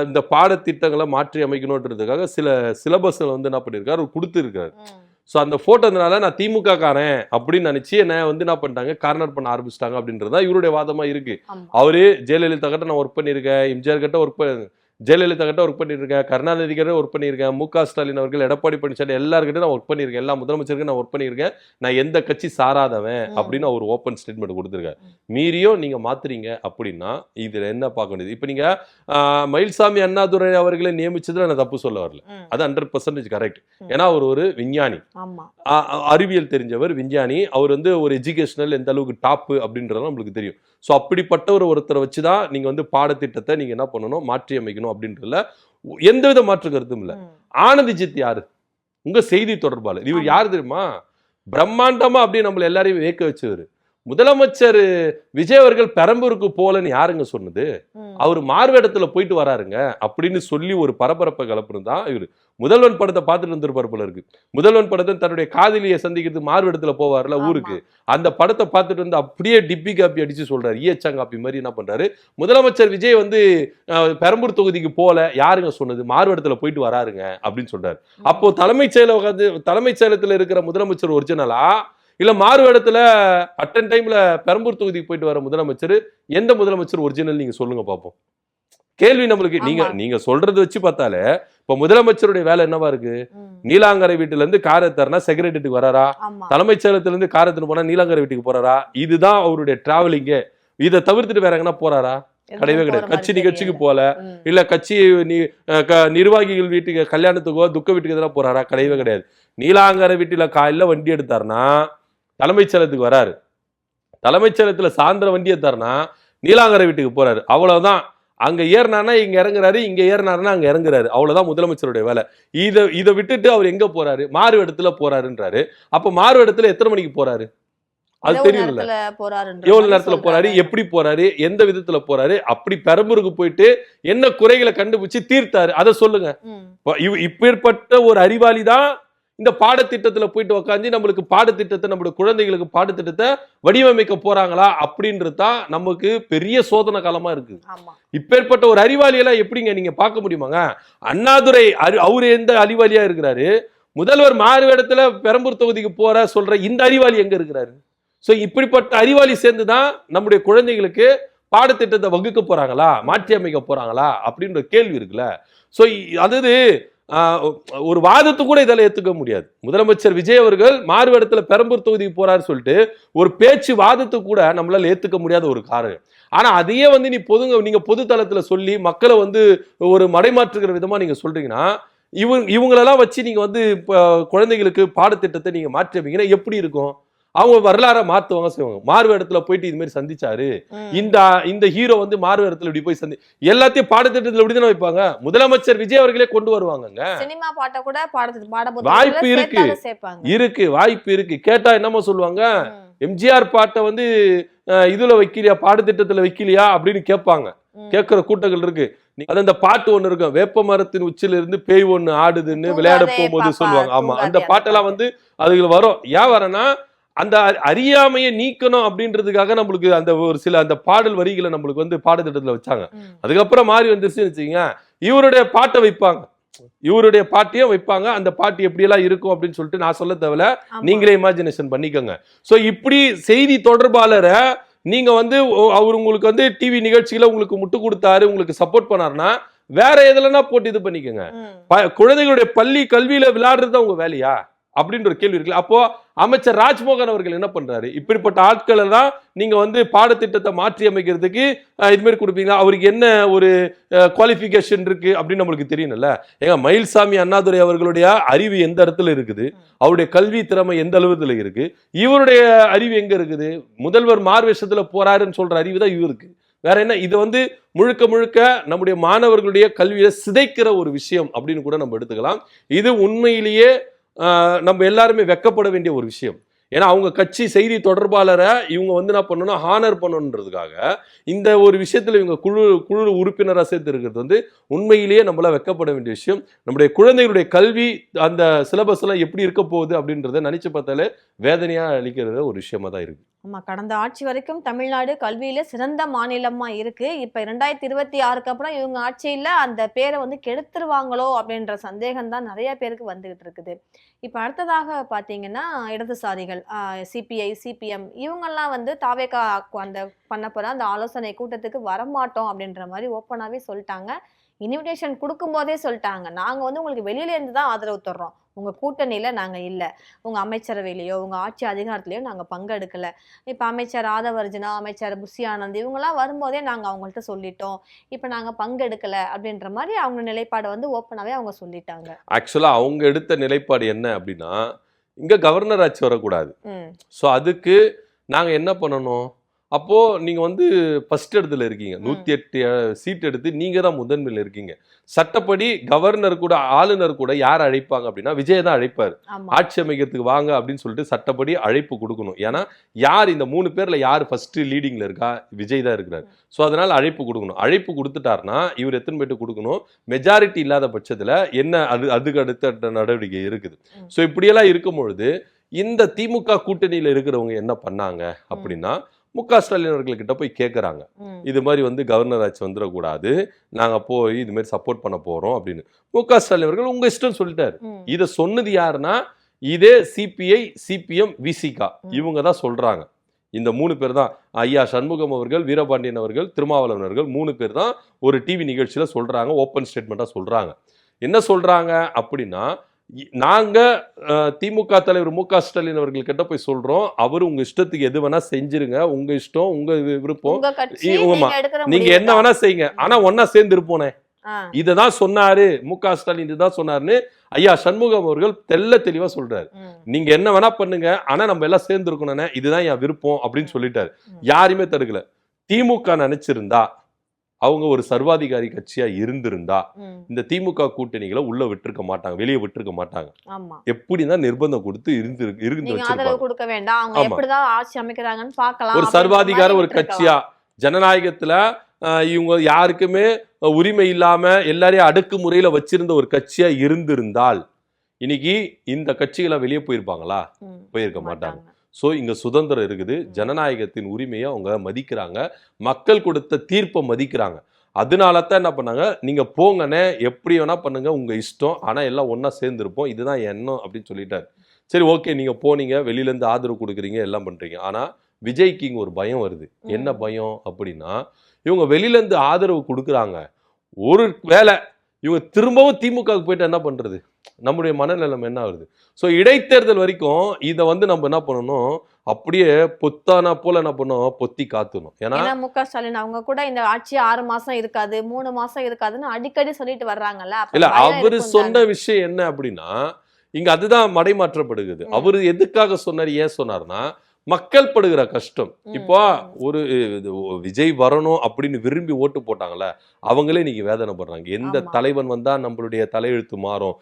Speaker 2: இந்த பாடத்திட்டங்களை மாற்றி அமைக்கணுன்றதுக்காக சில சிலபஸ் வந்து என்ன பண்ணியிருக்காரு, அவர் கொடுத்துருக்காரு.
Speaker 1: ம்.
Speaker 2: ஸோ அந்த போட்டோனால நான் திமுக காரன் அப்படின்னு நினைச்சு என்ன வந்து என்ன பண்ணிட்டாங்க, கார்னர் பண்ண ஆரம்பிச்சிட்டாங்க அப்படின்றதா இவருடைய வாதமா இருக்கு.
Speaker 1: ஆமா.
Speaker 2: அவரு ஜெயலலிதா கிட்ட நான் ஒர்க் பண்ணியிருக்கேன், எம்ஜிஆர் கிட்ட ஜெயலலிதா கிட்ட ஒர்க் பண்ணியிருக்கேன், கருணாநிதி கிட்ட ஒர்க் பண்ணியிருக்கேன், மு.க. ஸ்டாலின் அவர்கள், எடப்பாடி பழனிசாமி எல்லாருக்கிட்ட நான் ஒர்க் பண்ணியிருக்கேன், எல்லா முதலமைச்சருக்கு நான் ஒர்க் பண்ணியிருக்கேன், நான் எந்த கட்சி சாராதவன் அப்படின்னு அவர் ஓப்பன் ஸ்டேட்மெண்ட் கொடுத்துருக்காரு. மீறியும் நீங்க மாத்துறீங்க அப்படின்னா இதுல என்ன பார்க்க வேண்டியது? இப்போ நீங்க மயில்சாமி அண்ணாதுரை அவர்களை நியமிச்சதுல நான் தப்பு சொல்ல வரல,
Speaker 1: ம்.
Speaker 2: அது 100% கரெக்ட்.
Speaker 1: ம்.
Speaker 2: ஏன்னா அவர் ஒரு விஞ்ஞானி,
Speaker 1: ஆமா.
Speaker 2: அறிவியல் தெரிஞ்சவர், விஞ்ஞானி, அவர் வந்து ஒரு எஜுகேஷனல் எந்த அளவுக்கு டாப்பு அப்படின்றது நம்மளுக்கு தெரியும். ஸோ அப்படிப்பட்ட ஒருத்தரை வச்சுதான் நீங்க வந்து பாடத்திட்டத்தை நீங்க என்ன பண்ணணும், மாற்றி அமைக்கணும் அப்படின்றதுல எந்தவித மாற்று கருத்தும் இல்லை.
Speaker 1: ம்.
Speaker 2: ஆனந்த் ஜித் யாரு? உங்க செய்தி தொடர்பாளர். இவர்
Speaker 1: ஆமா.
Speaker 2: யார் தெரியுமா? பிரம்மாண்டமா அப்படியே நம்மள எல்லாரையும் வியக்க வச்சவர். முதலமைச்சர் விஜய் அவர்கள் பெரம்பூருக்கு போலன்னு யாருங்க சொன்னது?
Speaker 1: ம்.
Speaker 2: அவர் மார்வேடத்துல போயிட்டு வராருங்க அப்படின்னு சொல்லி ஒரு பரபரப்பை கிளப்புனது தான் இவரு. முதல்வன் படத்தை பார்த்துட்டு இருந்திருப்பார் போல இருக்கு. முதல்வன் படத்தை தன்னுடைய காதலியை சந்திக்கிறது மார்வேடத்துல போவார்ல
Speaker 1: ஆமா.
Speaker 2: ஊருக்கு. அந்த படத்தை பார்த்துட்டு வந்து அப்படியே டிப்பி காப்பி அடிச்சு சொல்றாரு. ஈயச்சாங்காப்பி மாதிரி என்ன பண்றாரு? முதலமைச்சர் விஜய் வந்து பெரம்பூர் தொகுதிக்கு போல, யாருங்க சொன்னது? மார்வேடத்துல போயிட்டு வராருங்க அப்படின்னு சொல்றாரு.
Speaker 1: ம்.
Speaker 2: அப்போ தலைமைச் செயலகத்துல இருக்கிற முதலமைச்சர் ஒரிஜினலா, இல்ல மாறுவேடத்துல அட்டன் டைம்ல பெரம்பூர் தொகுதிக்கு போயிட்டு வர முதலமைச்சர், எந்த முதலமைச்சர் ஒரிஜினல் நீங்க சொல்லுங்க பாப்போம். கேள்வி நம்மளுக்கு. நீங்க
Speaker 1: ஆமா.
Speaker 2: நீங்க சொல்றது வச்சு பார்த்தாலே இப்ப முதலமைச்சருடைய வேலை என்னவா இருக்கு?
Speaker 1: ம்.
Speaker 2: நீலாங்கரை வீட்டுல இருந்து கார் எடுத்தாருன்னா செக்ரட்டரியேட்டுக்கு வராரா?
Speaker 1: ஆமா.
Speaker 2: தலைமைச் செயலகத்துல இருந்து கார் எடுத்துட்டு போனா நீலாங்கரை வீட்டுக்கு போறாரா? இதுதான் அவருடைய டிராவலிங்கே. இதை தவிர்த்துட்டு வேற எங்கன்னா போறாரா? கிடையவே
Speaker 1: எதுவும் போற
Speaker 2: கிடையாது. கட்சி
Speaker 1: மாதிரி
Speaker 2: நிகழ்ச்சிக்கு
Speaker 1: தெரியல.
Speaker 2: போல,
Speaker 1: ம்.
Speaker 2: இல்ல கட்சி நிர்வாகிகள் வீட்டுக்கு கல்யாணத்துக்கோ துக்க வீட்டுக்கு எதனா போறாரா? கிடையவே கிடையாது. நீலாங்கரை வீட்டுல காலையில வண்டி எடுத்தாருன்னா தலைமைச் செயலகத்துக்கு வராரு. தலைமைச் செயலகத்துல சாயந்தரம் வண்டி எடுத்தாருன்னா நீலாங்கரை வீட்டுக்கு போறாரு. அவ்வளவுதான். அங்க ஏறினார்னா இங்க இறங்குறாரு, இங்க ஏறினாருன்னா அங்க இறங்குறாரு. அவ்வளவுதான் முதலமைச்சருடைய வேலை. இதை விட்டுட்டு அவர் எங்க போறாரு? மாறுவேடத்துல போறாருன்றாரு. அப்ப மாறுவேடத்துல எத்தனை மணிக்கு போறாரு? அது
Speaker 1: இரவு
Speaker 2: தெரியல.
Speaker 1: நேரத்துல போறாருன்ற
Speaker 2: எவ்வளவு
Speaker 1: மாதிரி
Speaker 2: நேரத்துல போறாரு?
Speaker 1: சொல்றாங்க.
Speaker 2: எப்படி போறாரு? எந்த விதத்துல போறாரு? அப்படி பெரம்பூருக்கு போயிட்டு என்ன குறைகளை கண்டுபிடிச்சு தீர்த்தாரு? அதை சொல்லுங்க.
Speaker 1: ம்.
Speaker 2: இப்பேற்பட்ட ஒரு அறிவாளி தான் இந்த பாடத்திட்டத்துல போயிட்டு உட்காந்து நம்மளுக்கு பாடத்திட்டத்தை, நம்மளுடைய குழந்தைகளுக்கு பாடத்திட்டத்தை வடிவமைக்க போறாங்களா அப்படின்றது தான் நமக்கு பெரிய சோதனை காலமா இருக்கு.
Speaker 1: ஆமா.
Speaker 2: இப்பேற்பட்ட ஒரு அறிவாளியெல்லாம் எப்படிங்க நீங்க பார்க்க முடியுமாங்க? அண்ணாதுரை அவரு எந்த அறிவாளியா இருக்கிறாரு? முதல்வர் மாறுவேடத்துல பெரம்பூர் தொகுதிக்கு போற சொல்ற இந்த அறிவாளி எங்க இருக்கிறாரு? சோ இப்படிப்பட்ட அறிவாளி சேர்ந்துதான் நம்முடைய குழந்தைகளுக்கு பாடத்திட்டத்தை வகுக்க போறாங்களா, மாற்றி அமைக்க போறாங்களா அப்படின்ற கேள்வி இருக்குல்ல. சோ அதாவது ஒரு வாதத்தை கூட இதெல்லாம் ஏத்துக்க முடியாது. முதலமைச்சர் விஜய் அவர்கள் மாறுவேடத்துல பெரம்பூர் தொகுதிக்கு போறாரு சொல்லிட்டு ஒரு பேச்சு வாதத்தை கூட நம்மளால ஏத்துக்க முடியாத ஒரு காரணம். ஆனா அதையே வந்து நீங்க பொது தளத்துல சொல்லி மக்களை வந்து ஒரு மடைமாற்றுகிற விதமா நீங்க சொல்றீங்கன்னா, இவங்களெல்லாம் வச்சு நீங்க வந்து குழந்தைகளுக்கு பாடத்திட்டத்தை நீங்க மாற்றி அமைங்கன்னா எப்படி இருக்கும்? அவங்க வரலாற மாத்துவாங்க செய்வாங்க. மாறுவேடத்துல போயிட்டு இது மாதிரி சந்திச்சாரு,
Speaker 1: ம்.
Speaker 2: இந்த ஹீரோ வந்து மாறுவேடத்துல இப்படி போய் எல்லாத்தையும் பாடத்திட்டத்துல இப்படிதானே வைப்பாங்க. முதலமைச்சர் விஜய் அவர்களே கொண்டு வருவாங்க.
Speaker 1: சினிமா பாட்ட கூட
Speaker 2: வாய்ப்பு இருக்கு.
Speaker 1: சேர்ப்பாங்க.
Speaker 2: வாய்ப்பு இருக்கு. கேட்டா என்னமோ சொல்லுவாங்க,
Speaker 1: ம்.
Speaker 2: எம்ஜிஆர் பாட்டை வந்து இதுல வைக்கலையா, பாடத்திட்டத்துல வைக்கலையா அப்படின்னு கேட்பாங்க.
Speaker 1: ம்.
Speaker 2: கேட்கிற கூட்டங்கள் இருக்கு. அது அந்த பாட்டு ஒண்ணு இருக்கும், வேப்ப மரத்தின் உச்சில இருந்து பேய் ஒண்ணு ஆடுதுன்னு விளையாட
Speaker 1: தூங்காதே
Speaker 2: போகும்போது
Speaker 1: பாப்பா,
Speaker 2: சொல்லுவாங்க. ஆமா,
Speaker 1: தூங்காதே
Speaker 2: அந்த
Speaker 1: அந்த
Speaker 2: பாட்டெல்லாம்
Speaker 1: பாட்டு.
Speaker 2: வந்து அதுல வரும். ஏன் வரனா அந்த அறியாமையை நீக்கணும் அப்படின்றதுக்காக நம்மளுக்கு அந்த ஒரு சில அந்த பாடல் வரிகளை நம்மளுக்கு வந்து பாடத்திட்டத்துல வச்சாங்க.
Speaker 1: ம்.
Speaker 2: அதுக்கப்புறம் மாறி வந்துருச்சுன்னு வச்சுக்கீங்க, இவருடைய பாட்டை வைப்பாங்க, இவருடைய பாட்டையும் வைப்பாங்க. அந்த பாட்டு எப்படி எல்லாம் இருக்கும் அப்படின்னு சொல்லிட்டு நான் சொல்ல தேவையில்ல,
Speaker 1: ஆமா.
Speaker 2: நீங்களே இமேஜினேஷன் பண்ணிக்கோங்க. சோ இப்படி செய்தி தொடர்பாளரை நீங்க வந்து அவர் உங்களுக்கு வந்து டிவி நிகழ்ச்சியில உங்களுக்கு முட்டு கொடுத்தாரு, உங்களுக்கு சப்போர்ட் பண்ணாருன்னா வேற எதுலன்னா போட்டு இது பண்ணிக்கோங்க.
Speaker 1: ம்.
Speaker 2: குழந்தைகளுடைய பள்ளி கல்வியில விளையாடுறது உங்க வேலையா அப்படின்ற ஒரு கேள்வி இருக்குல்ல. அப்போ அமைச்சர் ராஜ்மோகன் அவர்கள் என்ன பண்றாரு? இப்படிப்பட்ட ஆட்களை தான் நீங்க வந்து பாடத்திட்டத்தை மாற்றி அமைக்கிறதுக்கு இது மாதிரி கொடுப்பீங்க. அவருக்கு என்ன ஒரு குவாலிஃபிகேஷன் இருக்கு அப்படின்னு நம்மளுக்கு தெரியணும்ல. ஏங்க, மயில்சாமி அண்ணாதுரை அவர்களுடைய அறிவு எந்த இடத்துல இருக்குது? அவருடைய கல்வி திறமை எந்த அளவுல இருக்கு? இவருடைய அறிவு எங்க இருக்குது? முதல்வர் மார்வேஷத்துல போறாருன்னு சொல்ற அறிவு தான் இவருக்கு. வேற என்ன? இது வந்து முழுக்க முழுக்க நம்முடைய மாணவர்களுடைய கல்வியை சிதைக்கிற ஒரு விஷயம் அப்படின்னு கூட நம்ம எடுத்துக்கலாம். இது உண்மையிலேயே நம்ம எல்லாருமே வெக்கப்பட வேண்டிய ஒரு விஷயம். ஏன்னா அவங்க கட்சி செய்தி தொடர்பாளரை இவங்க வந்து என்ன பண்ணணும், ஹானர் பண்ணணுன்றதுக்காக இந்த ஒரு விஷயத்துல இவங்க குழு உறுப்பினராக சேர்த்து இருக்கிறது வந்து உண்மையிலேயே நம்மள வெக்கப்பட வேண்டிய விஷயம். நம்முடைய குழந்தைகளுடைய கல்வி அந்த சிலபஸ் எல்லாம் எப்படி இருக்க போகுது அப்படின்றத நினைச்சு பார்த்தாலே வேதனையா அளிக்கிற ஒரு விஷயமா தான் இருக்கு.
Speaker 1: ஆமா, கடந்த ஆட்சி வரைக்கும் தமிழ்நாடு கல்வியில சிறந்த மாநிலமா இருக்கு. இப்ப 2026க்கு அப்புறம் இவங்க ஆட்சியில அந்த பேரை வந்து கெடுத்துருவாங்களோ அப்படின்ற சந்தேகம் தான் நிறைய பேருக்கு வந்துகிட்டு இருக்குது. இப்ப அடுத்ததாக பாத்தீங்கன்னா இடதுசாரிகள், சிபிஐ, சிபிஎம் இவங்கெல்லாம் வந்து தாவேகா அந்த பண்ண போற அந்த ஆலோசனை கூட்டத்துக்கு வரமாட்டோம் அப்படின்ற மாதிரி ஓப்பனாவே சொல்லிட்டாங்க. இன்விடேஷன் கொடுக்கும்போதே சொல்லிட்டாங்க, நாங்க வந்து உங்களுக்கு வெளியில இருந்து தான் ஆதரவு தர்றோம், உங்க கூட்டணியில நாங்க இல்ல, உங்க அமைச்சரவையிலயோ உங்க ஆட்சி அதிகாரத்திலயோ நாங்க பங்கெடுக்கல. இப்ப அமைச்சர் ஆதவர்ஜுனா, அமைச்சர் புஷி ஆனந்த் இவங்கெல்லாம் வரும்போதே நாங்க அவங்கள்ட்ட சொல்லிட்டோம், இப்ப நாங்க பங்கெடுக்கல அப்படின்ற மாதிரி அவங்க நிலைப்பாடை வந்து ஓப்பனாவே அவங்க சொல்லிட்டாங்க.
Speaker 2: ஆக்சுவலா அவங்க எடுத்த நிலைப்பாடு என்ன அப்படின்னா, இங்க கவர்னர் ஆட்சி வரக்கூடாது.
Speaker 1: ம்.
Speaker 2: ஸோ அதுக்கு நாங்க என்ன பண்ணணும், அப்போ நீங்க வந்து ஃபர்ஸ்ட் இடத்துல இருக்கீங்க. 108 சீட் எடுத்து நீங்க தான் முதன்மையில இருக்கீங்க. சட்டப்படி கவர்னர் கூட ஆளுநர் கூட யார் அழைப்பாங்க அப்படின்னா விஜய் தான் அழைப்பாரு.
Speaker 1: ஆமா.
Speaker 2: ஆட்சி அமைக்கிறதுக்கு வாங்க அப்படின்னு சொல்லிட்டு சட்டப்படி அழைப்பு கொடுக்கணும். ஏன்னா யார் இந்த 3 பேர்ல யார் ஃபர்ஸ்ட் லீடிங்ல இருக்கா? விஜய் தான் இருக்கிறார். ஸோ அதனால அழைப்பு கொடுக்கணும். அழைப்பு கொடுத்துட்டாருன்னா இவர் எத்தனை பேர்ட்டு கொடுக்கணும்? மெஜாரிட்டி இல்லாத பட்சத்துல என்ன அதுக்கு அடுத்த நடவடிக்கை இருக்குது.
Speaker 1: ம்.
Speaker 2: ஸோ இப்படியெல்லாம் இருக்கும் பொழுது இந்த திமுக கூட்டணியில இருக்கிறவங்க என்ன பண்ணாங்க அப்படின்னா ஸ்டாலின் அவர்கள்கிட்ட போய் கேட்குறாங்க.
Speaker 1: ம்.
Speaker 2: இது மாதிரி வந்து கவர்னர் ஆட்சி வந்துடக்கூடாது, நாங்க போய் இது மாதிரி சப்போர்ட் பண்ண போறோம் அப்படின்னு. ஸ்டாலின் அவர்கள் உங்க இஷ்டம் சொல்லிட்டாரு.
Speaker 1: ம்.
Speaker 2: இதை சொன்னது யாருன்னா இதே சிபிஐ, சிபிஎம், விசிகா இவங்க தான் சொல்றாங்க. இந்த 3 பேர் தான், ஐயா சண்முகம் அவர்கள், வீரபாண்டியன் அவர்கள், திருமாவளவன் அவர்கள் 3 பேர் தான் ஒரு டிவி நிகழ்ச்சியில சொல்றாங்க, ஓப்பன் ஸ்டேட்மெண்ட்டா சொல்றாங்க. என்ன சொல்றாங்க அப்படின்னா நாங்க திமுக தலைவர் ஸ்டாலின் அவர்கள் கிட்ட போய் சொல்றோம், அவரு உங்க இஷ்டத்துக்கு எது வேணா செஞ்சிருங்க, உங்க இஷ்டம், உங்க விருப்பம்,
Speaker 1: உங்க கட்சி
Speaker 2: ஆமா,
Speaker 1: நீங்க எடுக்கிற
Speaker 2: நீங்க
Speaker 1: முடிவு
Speaker 2: என்ன
Speaker 1: தான்.
Speaker 2: வேணா செய்யுங்க, ஆனா ஒன்னா சேர்ந்து இருப்போனே.
Speaker 1: ஆ.
Speaker 2: இததான் சொன்னாரு ஸ்டாலின், இதுதான் சொன்னாருன்னு ஐயா சண்முகம் அவர்கள் தெளிவா சொல்றாரு.
Speaker 1: ம்.
Speaker 2: நீங்க என்ன வேணா பண்ணுங்க, ஆனா நம்ம எல்லாம் சேர்ந்து இருக்கணும்னே, இதுதான் என் விருப்பம் அப்படின்னு சொல்லிட்டாரு. யாருமே தடுக்கல. திமுக நினைச்சிருந்தா, அவங்க ஒரு சர்வாதிகாரி கட்சியா இருந்திருந்தா
Speaker 1: ம்.
Speaker 2: இந்த திமுக கூட்டணிகளை உள்ள விட்டுருக்க மாட்டாங்க, வெளியே விட்டுருக்க மாட்டாங்க.
Speaker 1: ஆமா.
Speaker 2: எப்படிதான் நிர்பந்தம் கொடுத்து இருந்து
Speaker 1: நீங்க ஆதரவு
Speaker 2: வச்சிருப்பாங்க.
Speaker 1: கொடுக்க வேண்டாம், அவங்க
Speaker 2: ஆமா.
Speaker 1: எப்படிதான் ஆட்சி அமைக்கிறாங்கன்னு பார்க்கலாம்
Speaker 2: ஒரு
Speaker 1: அப்படின்ற
Speaker 2: சர்வாதிகார
Speaker 1: மாதிரி
Speaker 2: ஒரு
Speaker 1: விட்டுருக்கலாம்.
Speaker 2: கட்சியா ஜனநாயகத்துல இவங்க யாருக்குமே உரிமை இல்லாம எல்லாரையும் அடக்குமுறையில வச்சிருந்த ஒரு கட்சியா இருந்திருந்தால் இன்னைக்கு இந்த கட்சிகளை வெளியே போயிருப்பாங்களா?
Speaker 1: ம்.
Speaker 2: போயிருக்க மாட்டாங்க.
Speaker 1: மாட்டாங்க.
Speaker 2: ஸோ இங்க சுதந்திரம் இருக்குது, ஜனநாயகத்தின் உரிமையை அவங்க மதிக்கிறாங்க, மக்கள் கொடுத்த தீர்ப்பை மதிக்கிறாங்க. அதனால தான் என்ன பண்ணாங்க, நீங்க போங்கண்ணே, எப்படி வேணா பண்ணுங்க, உங்க இஷ்டம், ஆனா எல்லாம் ஒண்ணா சேர்ந்துருப்போம், இதுதான் எண்ணம் அப்படின்னு சொல்லிட்டாரு. சரி, ஓகே, நீங்க போனீங்க, வெளியில இருந்து ஆதரவு கொடுக்குறீங்க, எல்லாம் பண்றீங்க. ஆனா விஜய்க்கு இங்க ஒரு பயம் வருது. என்ன பயம் அப்படின்னா, இவங்க வெளியில இருந்து ஆதரவு கொடுக்குறாங்க, ஒரு வேளை இவங்க திரும்பவும் திமுகவுக்கு போயிட்டு என்ன பண்றது? நம்முடைய மனநிலைமை என்ன ஆகுது? ஸோ இடைத்தேர்தல் வரைக்கும் இதை வந்து நம்ம என்ன பண்ணணும், அப்படியே பொத்தானா போல என்ன பண்ணணும், பொத்தி காத்தணும். ஏன்னா
Speaker 1: ஸ்டாலின் அவங்க கூட இந்த ஆட்சி 6 மாசம் இருக்காது, 3 மாசம் இருக்காதுன்னு அடிக்கடி சொல்லிட்டு வர்றாங்கல்ல. அப்ப
Speaker 2: இல்ல,
Speaker 1: பயம்
Speaker 2: அவரு
Speaker 1: இருக்கும்
Speaker 2: சொன்ன
Speaker 1: தானே.
Speaker 2: விஷயம் என்ன அப்படின்னா, இங்க அதுதான் மடைமாற்றப்படுகிறது. அவரு எதுக்காக சொன்னாரு, ஏன் சொன்னாருன்னா மக்கள் படுகிற கஷ்டம். இப்போ ஒரு விஜய் வரணும் அப்படின்னு விரும்பி ஓட்டு போட்டாங்கல்ல, அவங்களே இன்னைக்கு வேதனைப்படுறாங்க. எந்த
Speaker 1: ஆமா.
Speaker 2: தலைவன் வந்தா நம்மளுடைய தலையெழுத்து மாறும்,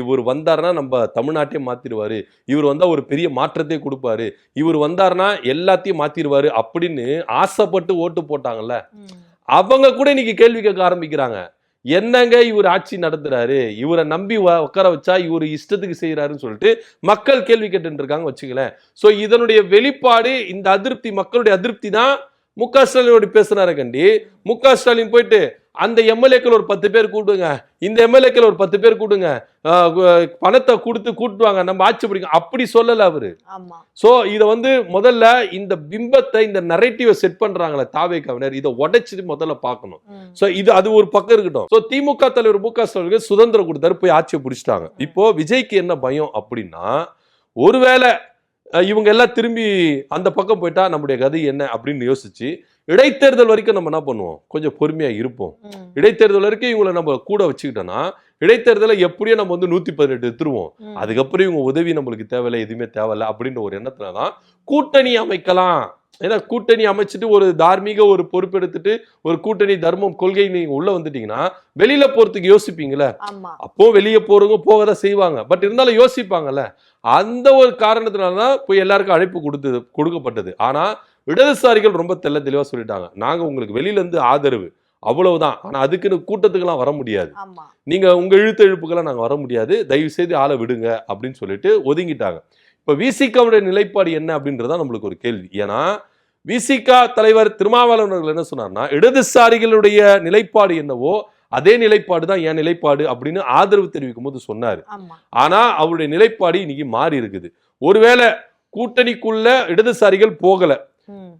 Speaker 2: இவர் வந்தாருன்னா நம்ம தமிழ்நாட்டையே மாத்திருவாரு, இவர் வந்தா ஒரு பெரிய மாற்றத்தை கொடுப்பாரு, இவர் வந்தாருன்னா எல்லாத்தையும் மாத்திருவாரு அப்படின்னு ஆசைப்பட்டு ஓட்டு போட்டாங்கல்ல,
Speaker 1: ம்.
Speaker 2: அவங்க கூட இன்னைக்கு கேள்வி கேட்க ஆரம்பிக்கிறாங்க. என்னங்க இவர் ஆட்சி நடத்துறாரு, இவரை நம்பி உட்கார வச்சா இவர் இஷ்டத்துக்கு செய்யறாருன்னு சொல்லிட்டு மக்கள் கேள்வி கேட்டு இருக்காங்க வச்சுங்களேன். சோ இதனுடைய வெளிப்பாடு இந்த அதிருப்தி, மக்களுடைய அதிருப்தி தான் ஸ்டாலினோட பேசுறாரு கண்டி. ஸ்டாலின் போயிட்டு அந்த எம்எல்ஏக்கள் ஒரு 10 பேர் கூட்டுங்க, இந்த எம்எல்ஏக்கள் ஒரு 10 பேர் கூட்டுங்க, பணத்தை கொடுத்து கூட்டுவாங்க, நம்ம ஆட்சி பிடிக்கும் அப்படி சொல்லல அவரு.
Speaker 1: ஆமா.
Speaker 2: சோ இத வந்து முதல்ல இந்த பிம்பத்தை, இந்த நரேட்டிவை செட் பண்றாங்களே தாவேக்காவினர், இதை உடைச்சிட்டு முதல்ல பார்க்கணும். சோ அது ஒரு பக்கம் இருக்கட்டும். சோ திமுக தலைவர் ஸ்டாலினுக்கு சுதந்திரம் கொடுத்தாரு, போய் ஆட்சியை பிடிச்சிட்டாங்க. இப்போ விஜய்க்கு என்ன பயம் அப்படின்னா, ஒருவேளை இவங்க எல்லாம் திரும்பி அந்த பக்கம் போயிட்டா நம்முடைய கதை என்ன அப்படின்னு யோசிச்சு இடைத்தேர்தல் வரைக்கும் நம்ம என்ன பண்ணுவோம், கொஞ்சம் பொறுமையா இருப்போம். இடைத்தேர்தல் வரைக்கும் இவங்களை நம்ம கூட வச்சுக்கிட்டோம்னா இடைத்தேர்தலை எப்படியோ நம்ம வந்து 118 எடுத்துருவோம். அதுக்கப்புறம் இவங்க உதவி நம்மளுக்கு தேவையில்லை, எதுவுமே தேவையில்லை அப்படின்ற ஒரு எண்ணத்துலதான் கூட்டணி அமைக்கலாம். ஏன்னா கூட்டணி அமைச்சிட்டு ஒரு தார்மீக ஒரு பொறுப்பெடுத்துட்டு ஒரு கூட்டணி தர்மம் கொள்கை நீங்க உள்ள வந்துட்டீங்கன்னா வெளியில போறதுக்கு யோசிப்பீங்களே, அப்போ வெளியே போறவங்க போகதான் செய்வாங்க, பட் இருந்தாலும் யோசிப்பாங்கல்ல. அந்த ஒரு காரணத்தினாலதான் போய் எல்லாருக்கும் அழைப்பு கொடுக்கப்பட்டது. ஆனா இடதுசாரிகள் ரொம்ப தெளிவா சொல்லிட்டாங்க, நாங்க உங்களுக்கு வெளியில இருந்து ஆதரவு அவ்வளவுதான், ஆனா அதுக்குன்னு கூட்டத்துக்கெல்லாம் வர முடியாது, நீங்க உங்க இழுப்புக்கெல்லாம் நாங்க வர முடியாது, தயவு செய்து ஆளை விடுங்க அப்படின்னு சொல்லிட்டு ஒதுங்கிட்டாங்க. இப்ப விசிகாவுடைய நிலைப்பாடு என்ன அப்படின்றதான் நம்மளுக்கு ஒரு கேள்வி. ஏன்னா விசிகா தலைவர் திருமாவளவன் அவர்கள் என்ன சொன்னார்னா, இடதுசாரிகளுடைய நிலைப்பாடு என்னவோ அதே நிலைப்பாடு தான் என் நிலைப்பாடு அப்படின்னு ஆதரவு தெரிவிக்கும் போது சொன்னாரு. ஆனா அவருடைய நிலைப்பாடு இன்னைக்கு மாறி இருக்குது. ஒருவேளை கூட்டணிக்குள்ள இடதுசாரிகள் போகல,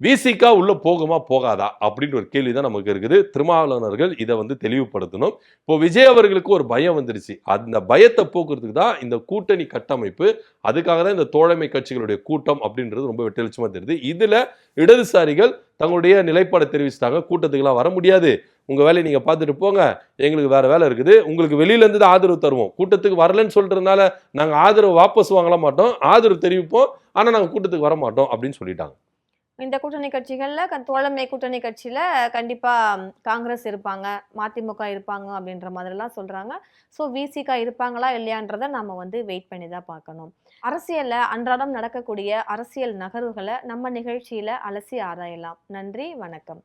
Speaker 2: விசிகா உள்ள போகுமா போகாதா அப்படின்ற ஒரு கேள்விதான் நமக்கு இருக்குது. திருமாவளவர்கள் இதை வந்து தெளிவுபடுத்தணும். இப்போ விஜய் அவர்களுக்கு ஒரு பயம் வந்துருச்சு, அந்த பயத்தை போக்குறதுக்கு தான் இந்த கூட்டணி கட்டமைப்பு, அதுக்காக தான் இந்த தோழமை கட்சிகளுடைய கூட்டம் அப்படின்றது ரொம்ப வெட்டெளிச்சமா தெரியுது. இதுல இடதுசாரிகள் தங்களுடைய நிலைப்பாடை தெரிவிச்சிட்டாங்க, கூட்டத்துக்குலாம் வர முடியாது, உங்க வேலையை நீங்க பார்த்துட்டு போங்க, எங்களுக்கு வேற வேலை இருக்குது, உங்களுக்கு வெளியில இருந்து தான் ஆதரவு தருவோம், கூட்டத்துக்கு வரலன்னு சொல்றதுனால நாங்க ஆதரவு வாபஸ் வாங்கல மாட்டோம், ஆதரவு தெரிவிப்போம், ஆனா நாங்க கூட்டத்துக்கு வர மாட்டோம் அப்படின்னு சொல்லிட்டாங்க.
Speaker 1: இந்த கூட்டணி கட்சிகள்ல தோழமை கூட்டணி கட்சியில கண்டிப்பா காங்கிரஸ் இருப்பாங்க, மதிமுக இருப்பாங்க அப்படின்ற மாதிரிலாம் சொல்றாங்க. ஸோ விசிக இருப்பாங்களா இல்லையான்றத நாம வந்து வெயிட் பண்ணி தான் பார்க்கணும். அரசியல்ல அன்றாடம் நடக்கக்கூடிய அரசியல் நகர்வுகள நம்ம நிகழ்ச்சியில அலசி ஆராயலாம். நன்றி, வணக்கம்.